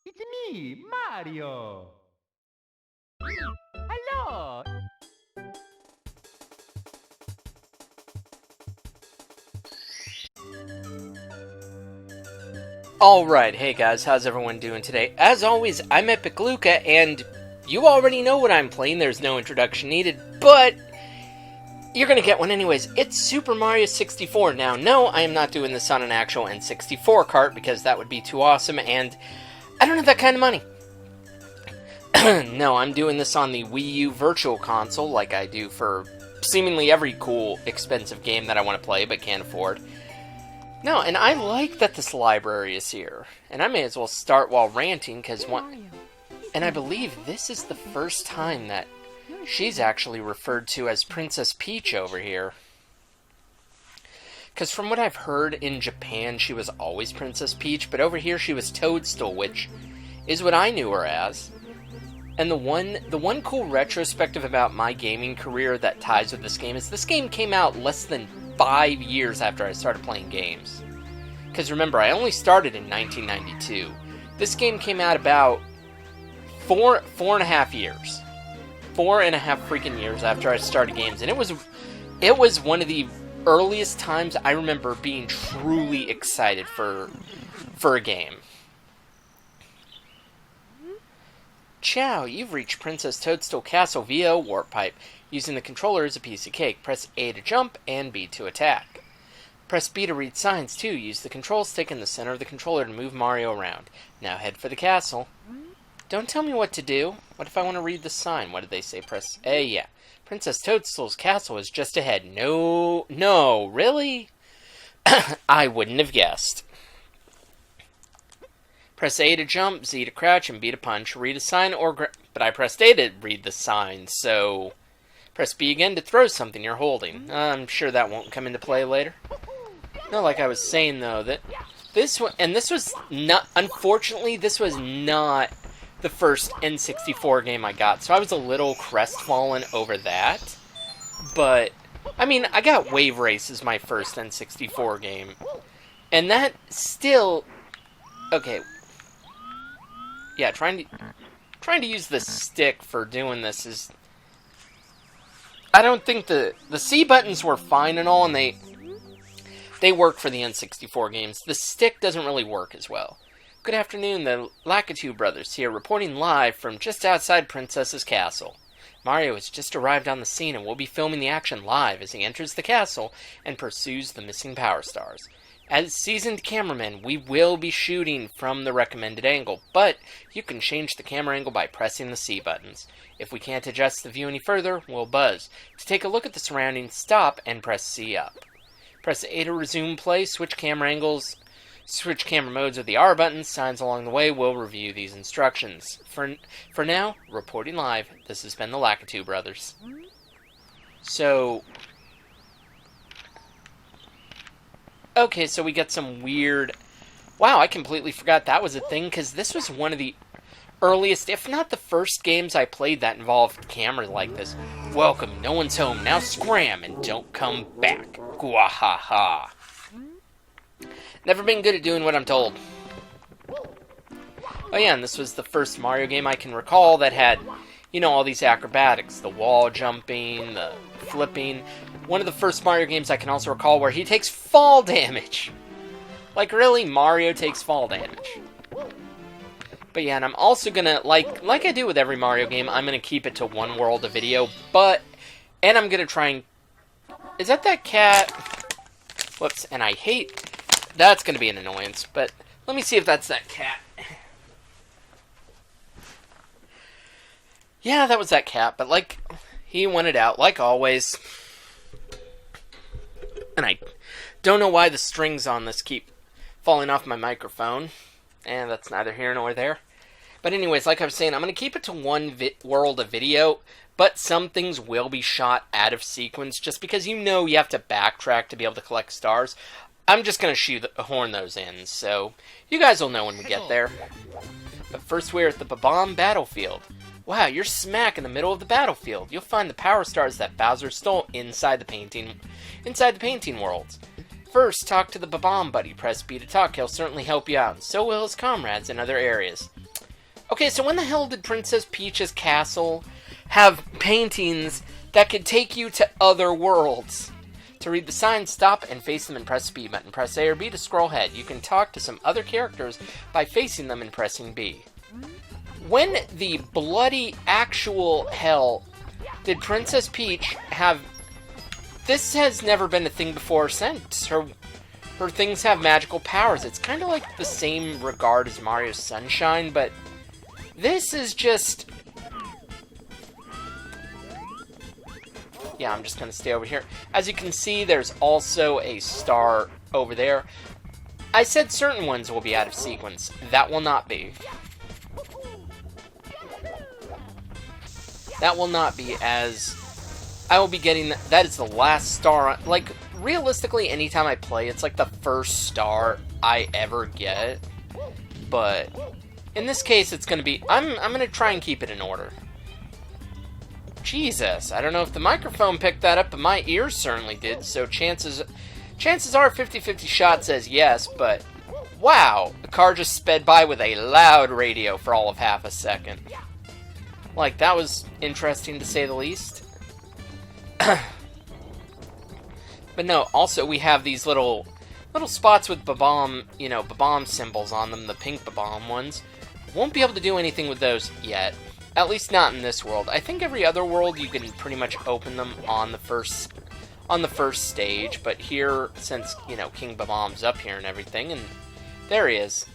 It's me, Mario. Hello. Alright, hey guys, how's everyone doing today? As always, I'm EpicLuca, and you already know what I'm playing, there's no introduction needed, but you're gonna get one anyways. It's Super Mario 64. Now, no, I am not doing this on an actual N64 cart, because that would be too awesome, and I don't have that kind of money. No, I'm doing this on the Wii U Virtual Console, like I do for seemingly every cool, expensive game that I want to play, but can't afford. No, and I like that this library is here. And I may as well start while ranting, because one... And I believe this is the first time that she's actually referred to as Princess Peach over here. Because from what I've heard, in Japan she was always Princess Peach, but over here she was Toadstool, which is what I knew her as. And the one cool retrospective about my gaming career that ties with this game is this game came out less than 5 years after I started playing games. Because remember, I only started in 1992. This game came out about four and a half years. 4.5 freaking years after I started games. And it was one of the earliest times I remember being truly excited for a game. Ciao, you've reached Princess Toadstool Castle via Warp Pipe. Using the controller as a piece of cake. Press A to jump and B to attack. Press B to read signs too. Use the control stick in the center of the controller to move Mario around. Now head for the castle. Don't tell me what to do. What if I want to read the sign? What did they say? Press A, yeah. Princess Toadstool's castle is just ahead. No, really? I wouldn't have guessed. Press A to jump, Z to crouch, and B to punch. Read a sign but I pressed A to read the sign, so... Press B again to throw something you're holding. I'm sure that won't come into play later. No, like I was saying though, that this one, and this was not, unfortunately, this was not the first N64 game I got, so I was a little crestfallen over that. But, I mean, I got Wave Race as my first N64 game, and that still, okay, yeah, trying to use the stick for doing this is... I don't think the C buttons were fine and all, and they work for the N64 games. The stick doesn't really work as well. Good afternoon, the Lakitu brothers here, reporting live from just outside Princess's castle. Mario has just arrived on the scene and will be filming the action live as he enters the castle and pursues the missing Power Stars. As seasoned cameramen, we will be shooting from the recommended angle, but you can change the camera angle by pressing the C buttons. If we can't adjust the view any further, we'll buzz. To take a look at the surroundings, stop and press C up. Press A to resume play, switch camera angles, switch camera modes with the R button. Signs along the way will review these instructions. For now, reporting live, this has been the Lakitu brothers. So... Okay, so we got some weird... Wow, I completely forgot that was a thing, because this was one of the earliest, if not the first games I played that involved cameras like this. Welcome, no one's home, now scram and don't come back. Gwahaha. Never been good at doing what I'm told. Oh yeah, and this was the first Mario game I can recall that had, you know, all these acrobatics. The wall jumping, the flipping... One of the first Mario games I can also recall where he takes fall damage. Like, really? Mario takes fall damage. But yeah, and I'm also gonna, like I do with every Mario game, I'm gonna keep it to one world of video, and I'm gonna try and... Is that cat? Whoops, and I hate... That's gonna be an annoyance, but let me see if that's that cat. Yeah, that was that cat, but like, he wanted out, like always. And I don't know why the strings on this keep falling off my microphone. And that's neither here nor there. But anyways, like I was saying, I'm going to keep it to one world of video. But some things will be shot out of sequence. Just because you know you have to backtrack to be able to collect stars. I'm just going to horn those in. So you guys will know when we get there. But first we're at the Bob-omb Battlefield. Wow, you're smack in the middle of the battlefield. You'll find the Power Stars that Bowser stole inside the painting worlds. First, talk to the Bob-omb buddy. Press B to talk. He'll certainly help you out, and so will his comrades in other areas. Okay, so when the hell did Princess Peach's castle have paintings that could take you to other worlds? To read the signs, stop and face them and press the B button. Press A or B to scroll ahead. You can talk to some other characters by facing them and pressing B. When the bloody actual hell did Princess Peach have... This has never been a thing before or since. Her things have magical powers. It's kind of like the same regard as Mario's Sunshine, but this is just... Yeah, I'm just going to stay over here. As you can see, there's also a star over there. I said certain ones will be out of sequence. That will not be. That will not be, as I will be getting... That is the last star. Like, realistically, anytime I play, it's like the first star I ever get. But in this case, it's going to be... I'm going to try and keep it in order. Jesus, I don't know if the microphone picked that up, but my ears certainly did, so chances are 50-50 shot says yes, but wow, the car just sped by with a loud radio for all of half a second. Like, that was interesting to say the least. But no, also we have these little spots with Bob-omb, Bob-omb symbols on them, the pink Bob-omb ones. Won't be able to do anything with those yet. At least not in this world. I think every other world you can pretty much open them on the first stage, but here, since, King Bob-omb's up here and everything, and there he is.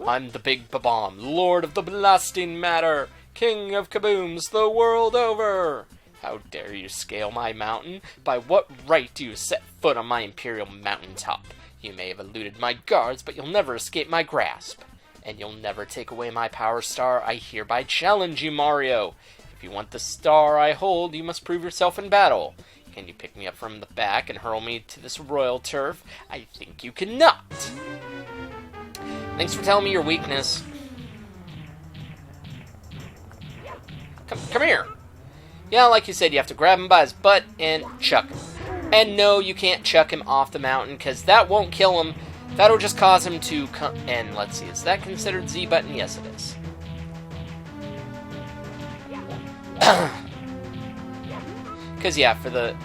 I'm the big Bob-omb, Lord of the Blasting Matter, King of Kabooms the world over. How dare you scale my mountain? By what right do you set foot on my imperial mountaintop? You may have eluded my guards, but you'll never escape my grasp. And you'll never take away my power star. I hereby challenge you, Mario. If you want the star I hold, you must prove yourself in battle. Can you pick me up from the back and hurl me to this royal turf? I think you cannot. Thanks for telling me your weakness. Come here. Yeah, like you said, you have to grab him by his butt and chuck him. And no, you can't chuck him off the mountain, because that won't kill him. That'll just cause him to come... And let's see, is that considered Z button? Yes, it is. Because, yeah, for the...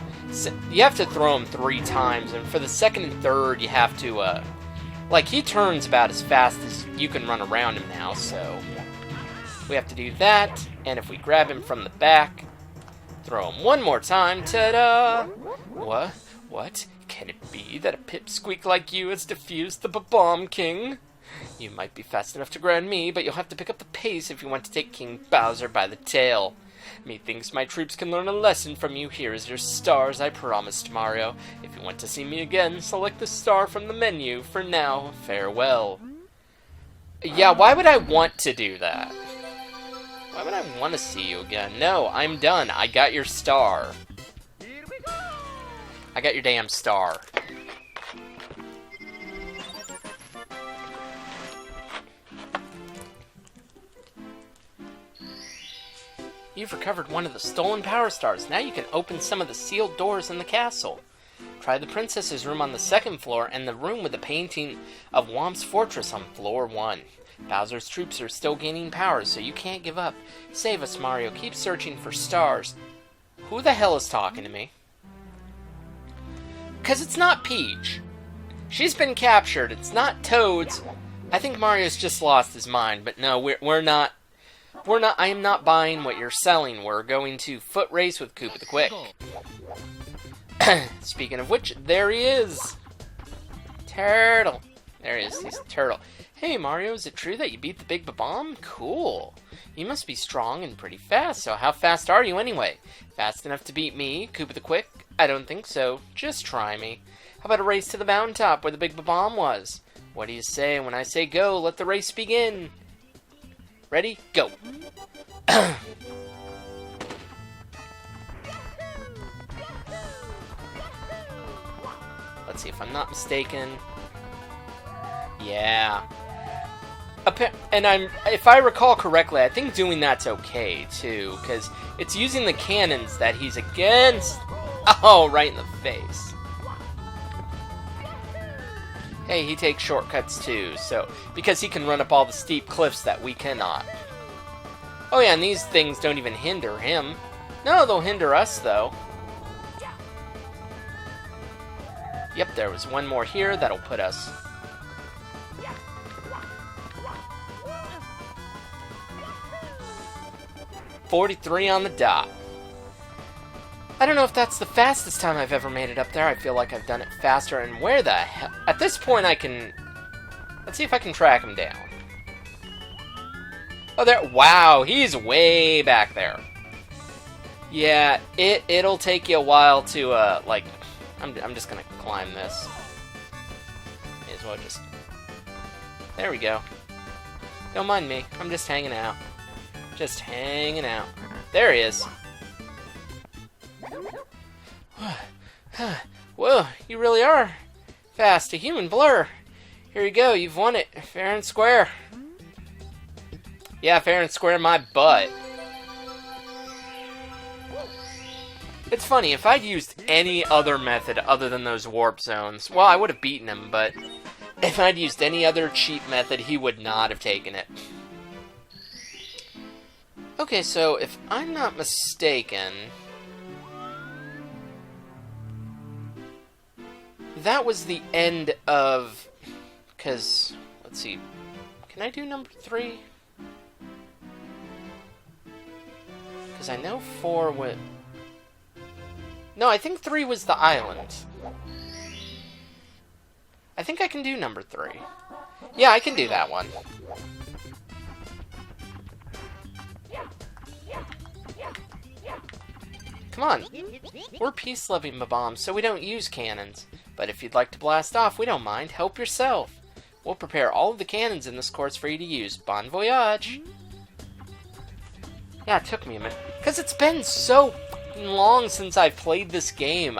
You have to throw him 3 times, and for the second and third, you have to, like, he turns about as fast as you can run around him now, so... We have to do that, and if we grab him from the back, throw him one more time, ta-da! What? Can it be that a pipsqueak like you has defused the Bob-omb King? You might be fast enough to ground me, but you'll have to pick up the pace if you want to take King Bowser by the tail. Methinks my troops can learn a lesson from you. Here is your stars I promised, Mario. If you want to see me again, select the star from the menu. For now, farewell. Yeah, why would I want to do that? Why would I want to see you again? No, I'm done. I got your star. I got your damn star. You've recovered one of the stolen power stars. Now you can open some of the sealed doors in the castle. Try the princess's room on the 2nd floor and the room with the painting of Womb's fortress on floor 1. Bowser's troops are still gaining power, so you can't give up. Save us, Mario. Keep searching for stars. Who the hell is talking to me? Because it's not Peach. She's been captured. It's not Toads. I think Mario's just lost his mind, but no, we're not. I am not buying what you're selling. We're going to foot race with Koopa the Quick. Speaking of which, there he is. Turtle. There he is. He's a turtle. Hey, Mario, is it true that you beat the big Bob-omb? Cool. You must be strong and pretty fast, so how fast are you anyway? Fast enough to beat me, Koopa the Quick? I don't think so. Just try me. How about a race to the mountaintop where the big Bob-omb was? What do you say? When I say go, let the race begin. Ready? Go. Let's see if I'm not mistaken. Yeah. And if I recall correctly, I think doing that's okay, too, because it's using the cannons that he's against. Oh, right in the face. Hey, he takes shortcuts too, so... Because he can run up all the steep cliffs that we cannot. Oh yeah, and these things don't even hinder him. No, they'll hinder us, though. Yep, there was one more here that'll put us... 43 on the dot. I don't know if that's the fastest time I've ever made it up there. I feel like I've done it faster. And where the hell... At this point, I can... Let's see if I can track him down. Oh, there... Wow, he's way back there. Yeah, it'll take you a while to, like... I'm just gonna climb this. May as well just... There we go. Don't mind me. I'm just hanging out. Just hanging out. There he is. Whoa, you really are fast. A human blur. Here you go. You've won it. Fair and square. Yeah, fair and square my butt. It's funny, if I'd used any other method other than those warp zones, well, I would have beaten him, but if I'd used any other cheap method, he would not have taken it. Okay, so if I'm not mistaken... That was the end of... Because, let's see. Can I do number 3? Because I know 4 would... No, I think 3 was the island. I think I can do number 3. Yeah, I can do that one. Come on. We're peace-loving Bob-omb, so we don't use cannons. But if you'd like to blast off, we don't mind. Help yourself. We'll prepare all of the cannons in this course for you to use. Bon voyage. Yeah, it took me a minute. Because it's been so long since I've played this game.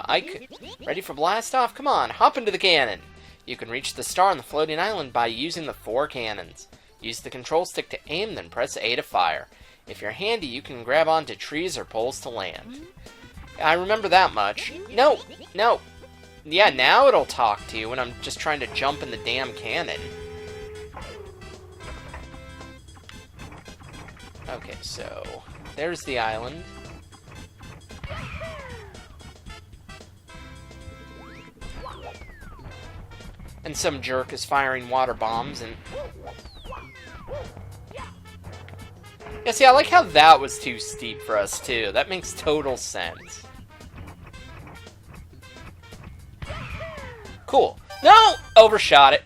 Ready for blast off? Come on, hop into the cannon. You can reach the star on the floating island by using the 4 cannons. Use the control stick to aim, then press A to fire. If you're handy, you can grab onto trees or poles to land. I remember that much. No, no. Yeah, now it'll talk to you when I'm just trying to jump in the damn cannon. Okay, so there's the island. And some jerk is firing water bombs and... Yeah, see, I like how that was too steep for us, too. That makes total sense. Cool. No! Overshot it.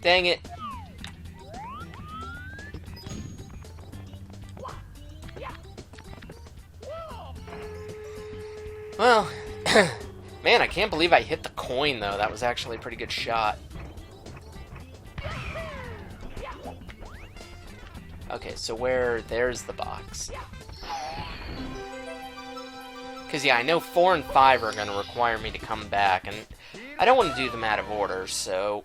Dang it. Well, man, I can't believe I hit the coin, though. That was actually a pretty good shot. Okay, so there's the box. Because, yeah, I know 4 and 5 are going to require me to come back, and I don't want to do them out of order, so...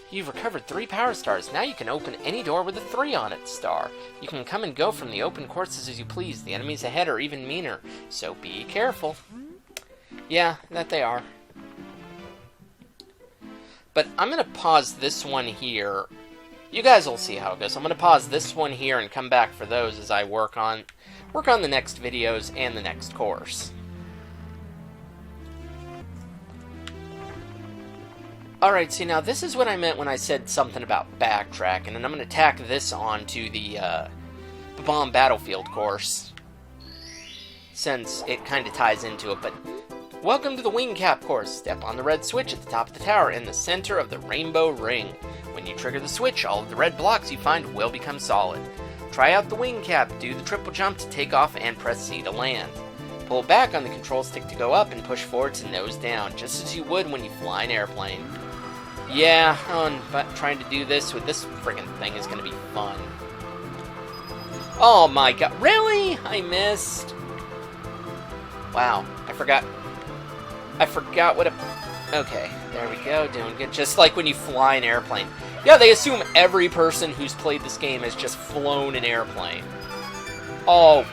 You've recovered 3 power stars. Now you can open any door with a 3 on its star. You can come and go from the open courses as you please. The enemies ahead are even meaner, so be careful. Yeah, that they are. But I'm going to pause this one here. You guys will see how it goes. I'm going to pause this one here and come back for those as I work on the next videos and the next course. Alright, see now this is what I meant when I said something about backtracking, and I'm going to tack this on to the Bob-omb Battlefield course, since it kind of ties into it, but welcome to the wing cap course. Step on the red switch at the top of the tower in the center of the rainbow ring. When you trigger the switch, all of the red blocks you find will become solid. Try out the wing cap, do the triple jump to take off, and press C to land. Pull back on the control stick to go up and push forward to nose down, just as you would when you fly an airplane. Yeah, but trying to do this with this friggin' thing is going to be fun. Oh my god, really? I missed. Wow, I forgot what a... Okay, there we go, doing good. Just like when you fly an airplane. Yeah, they assume every person who's played this game has just flown an airplane. Oh.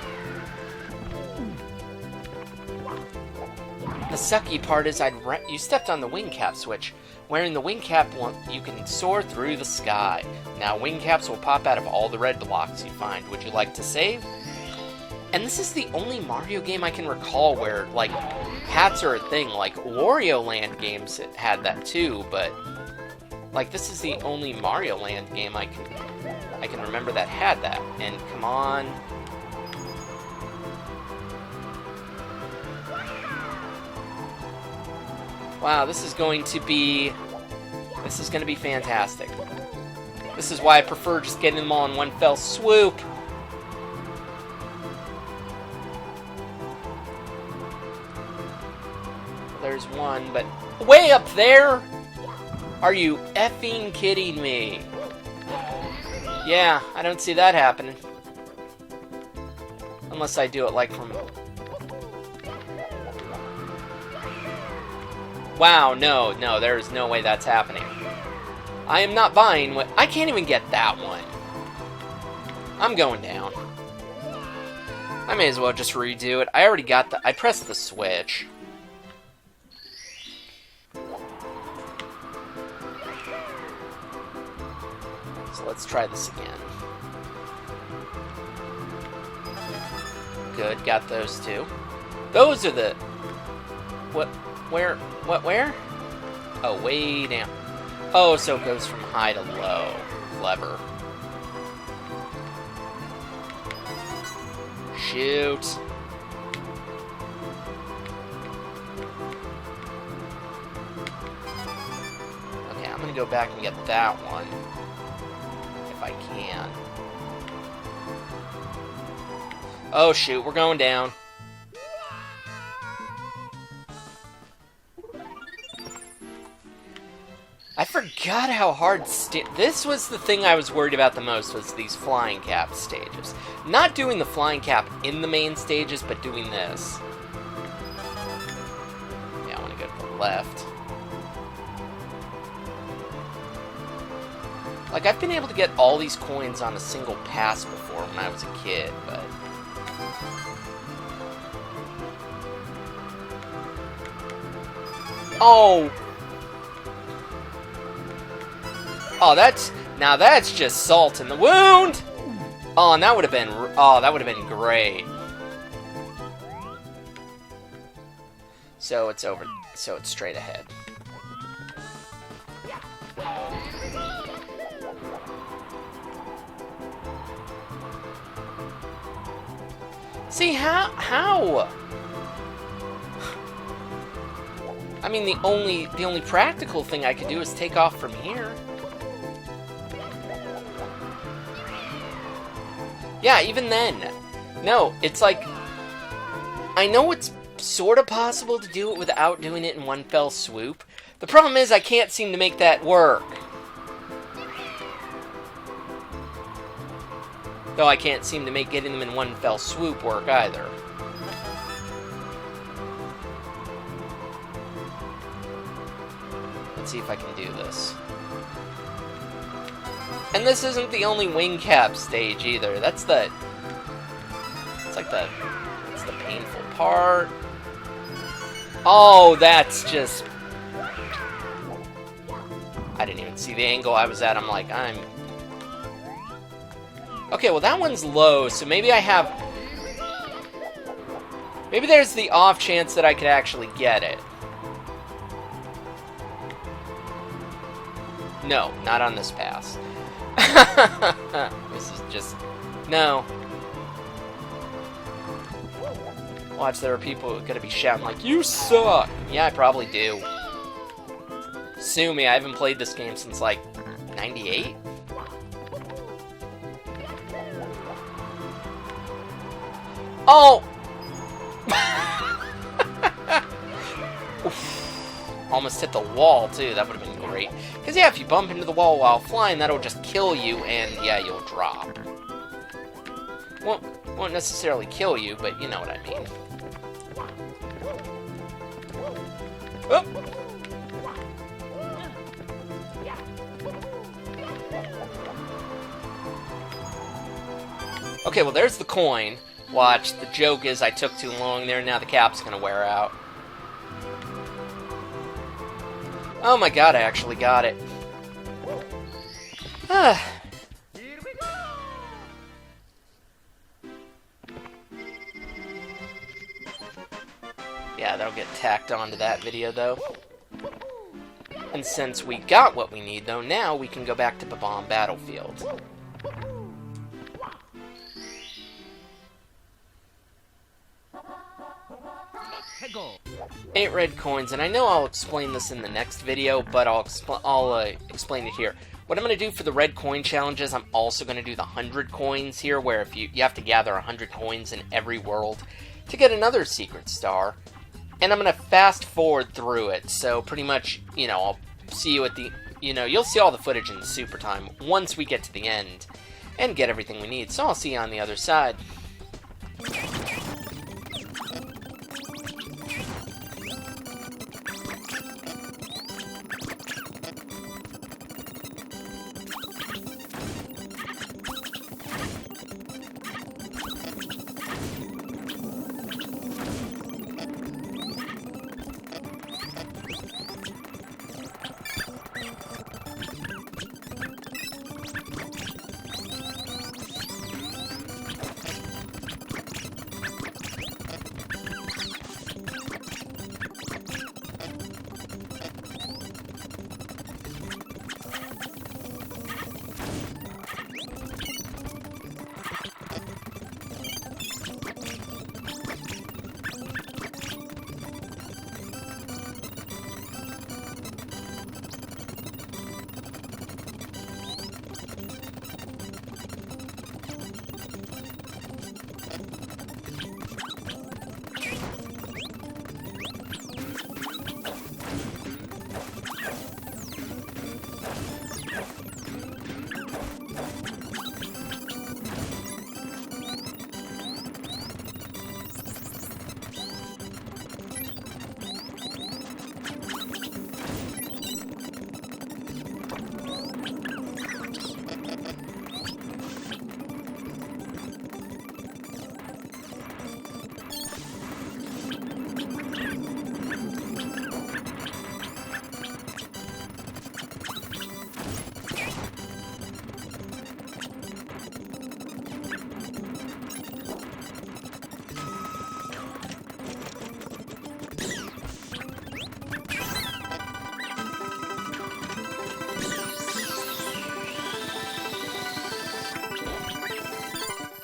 The sucky part is you stepped on the wing cap switch. Wearing the wing cap, you can soar through the sky. Now wing caps will pop out of all the red blocks you find. Would you like to save? And this is the only Mario game I can recall where, like, hats are a thing. Like, Wario Land games had that too, but, like, this is the only Mario Land game I can remember that had that. And come on. Wow, this is going to be fantastic. This is why I prefer just getting them all in one fell swoop. There's one, but way up there? Are you effing kidding me? Yeah, I don't see that happening. Unless I do it like from... Wow, no, there is no way that's happening. I am not buying what... I can't even get that one. I'm going down. I may as well just redo it. I already got the... I pressed the switch. So let's try this again. Good, got those two. Those are the... What? Where? What? Where? Oh, way down. Oh, so it goes from high to low. Clever. Shoot. Okay, I'm gonna go back and get that one. If I can. Oh, shoot, we're going down. I forgot how hard... This was the thing I was worried about the most, was these flying cap stages. Not doing the flying cap in the main stages, but doing this. Yeah, I want to go to the left. Like, I've been able to get all these coins on a single pass before when I was a kid, but... Oh! Oh, now that's just salt in the wound. Oh, and that would have been great. So it's over. So it's straight ahead. See how? I mean, the only practical thing I could do is take off from here. Yeah, even then. No, it's like... I know it's sort of possible to do it without doing it in one fell swoop. The problem is I can't seem to make that work. Though I can't seem to make getting them in one fell swoop work either. Let's see if I can do this. And this isn't the only wing cap stage either. That's the painful part. Oh, that's just... I didn't even see the angle I was at. I'm like, okay, well that one's low, so maybe I have... Maybe there's the off chance that I could actually get it. No, not on this pass. This is just... No. Watch, there are people gonna be shouting like, "You suck!" Yeah, I probably do. Sue me, I haven't played this game since, like, 98? Oh! Almost hit the wall, too. That would have been great. Because, yeah, if you bump into the wall while flying, that'll just kill you, and, yeah, you'll drop. Won't necessarily kill you, but you know what I mean. Oh! Okay, well, there's the coin. Watch, the joke is I took too long there, now the cap's gonna wear out. Oh my god, I actually got it. Here we go! Yeah, that'll get tacked onto that video, though. And since we got what we need, though, now we can go back to Bob-omb Battlefield. 8 red coins, and I know I'll explain this in the next video, but I'll explain it here. What I'm going to do for the red coin challenges, I'm also going to do the 100 coins here, where if you have to gather 100 coins in every world to get another secret star. And I'm going to fast forward through it, so pretty much, I'll see you at the, you'll see all the footage in the super time once we get to the end and get everything we need. So I'll see you on the other side.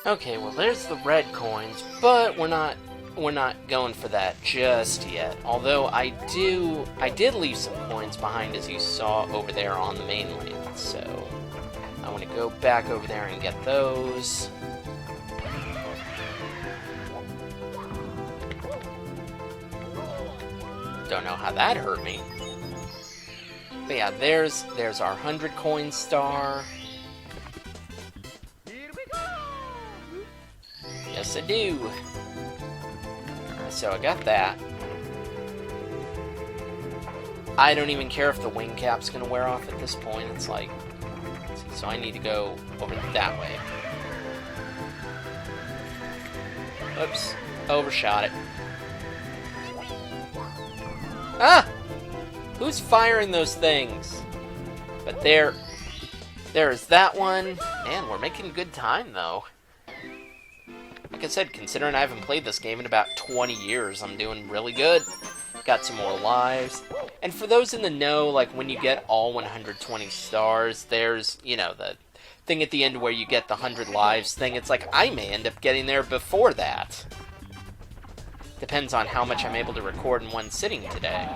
Okay, well there's the red coins, but we're not going for that just yet. Although I did leave some coins behind, as you saw over there on the main lane. So I want to go back over there and get those. Don't know how that hurt me. But yeah, there's our 100 coin star. Yes, I do. Alright, so I got that. I don't even care if the wing cap's gonna wear off at this point. It's like, so I need to go over that way. Oops, overshot it. Ah! Who's firing those things? But there's that one. Man, we're making good time though. Like I said, considering I haven't played this game in about 20 years, I'm doing really good. Got some more lives. And for those in the know, like when you get all 120 stars, there's, the thing at the end where you get the 100 lives thing. It's like I may end up getting there before that. Depends on how much I'm able to record in one sitting today.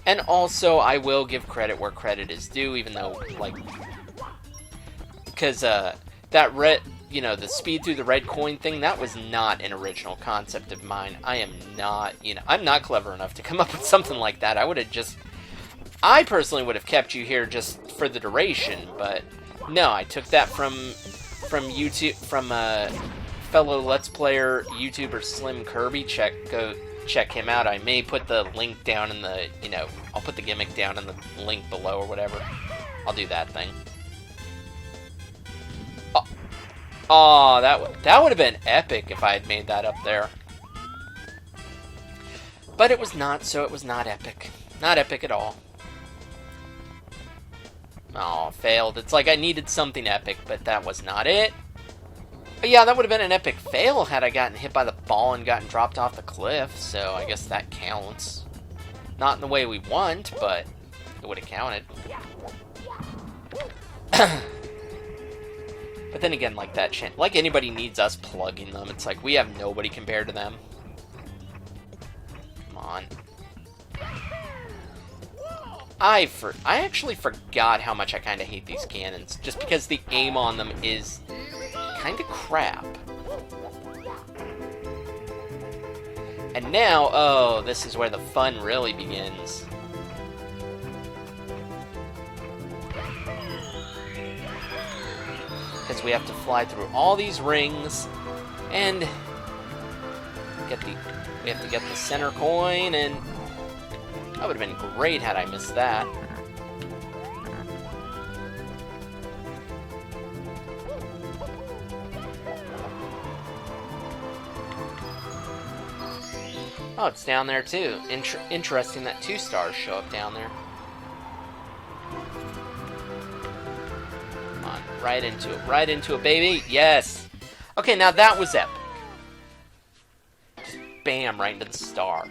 And also, I will give credit where credit is due, even though, like, because that red, the speed through the red coin thing, that was not an original concept of mine. I am not, I'm not clever enough to come up with something like that. I personally would have kept you here just for the duration, but no, I took that from YouTube, from fellow Let's Player YouTuber Slim Kirby. Go check him out. I may put the link down in the, I'll put the gimmick down in the link below or whatever. I'll do that thing. Oh, that would have been epic if I had made that up there. But it was not, so it was not epic. Not epic at all. Oh, failed. It's like I needed something epic, but that was not it. But yeah, that would have been an epic fail had I gotten hit by the ball and gotten dropped off the cliff, so I guess that counts. Not in the way we want, but it would have counted. But then again, like like anybody needs us plugging them. It's like we have nobody compared to them. Come on. I actually forgot how much I kind of hate these cannons, just because the aim on them is kind of crap. And now, oh, this is where the fun really begins. Because we have to fly through all these rings, and we have to get the center coin, and that would have been great had I missed that. Oh, it's down there too. Interesting that 2 stars show up down there. Come on, right into it, baby. Yes. Okay, now that was epic. Just bam, right into the star.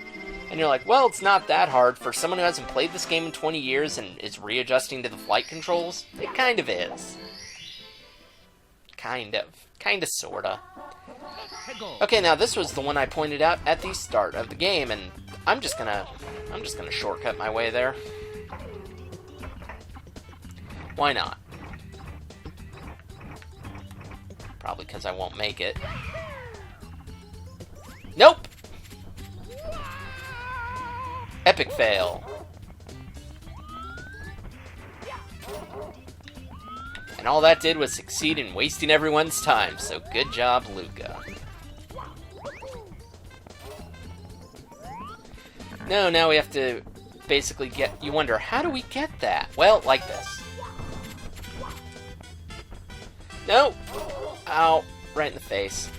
And you're like, well, it's not that hard for someone who hasn't played this game in 20 years and is readjusting to the flight controls. It kind of is. Kind of, sorta. Okay, now this was the one I pointed out at the start of the game, and I'm just gonna shortcut my way there. Why not? Probably because I won't make it. Nope! Epic fail. And all that did was succeed in wasting everyone's time, so good job, Luca. No, now we have to basically get... You wonder, how do we get that? Well, like this. No! Ow. Right in the face.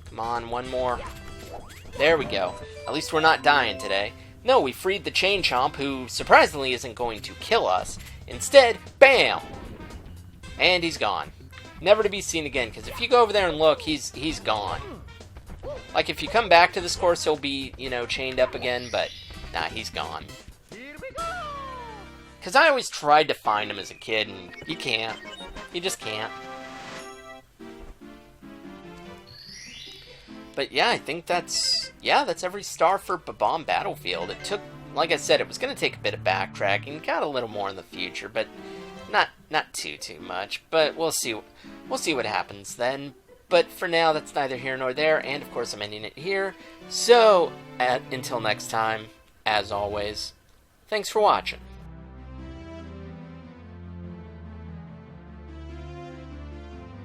Come on, one more. There we go. At least we're not dying today. No, we freed the Chain Chomp, who surprisingly isn't going to kill us. Instead, bam! And he's gone. Never to be seen again, because if you go over there and look, he's gone. Like, if you come back to this course, he'll be, you know, chained up again, but nah, he's gone. Because I always tried to find him as a kid, and you can't. You just can't. But yeah, I think that's every star for Bob-omb Battlefield. It took, like I said, it was going to take a bit of backtracking. Got a little more in the future, but not too much. But we'll see what happens then. But for now, that's neither here nor there. And of course, I'm ending it here. So until next time, as always, thanks for watching.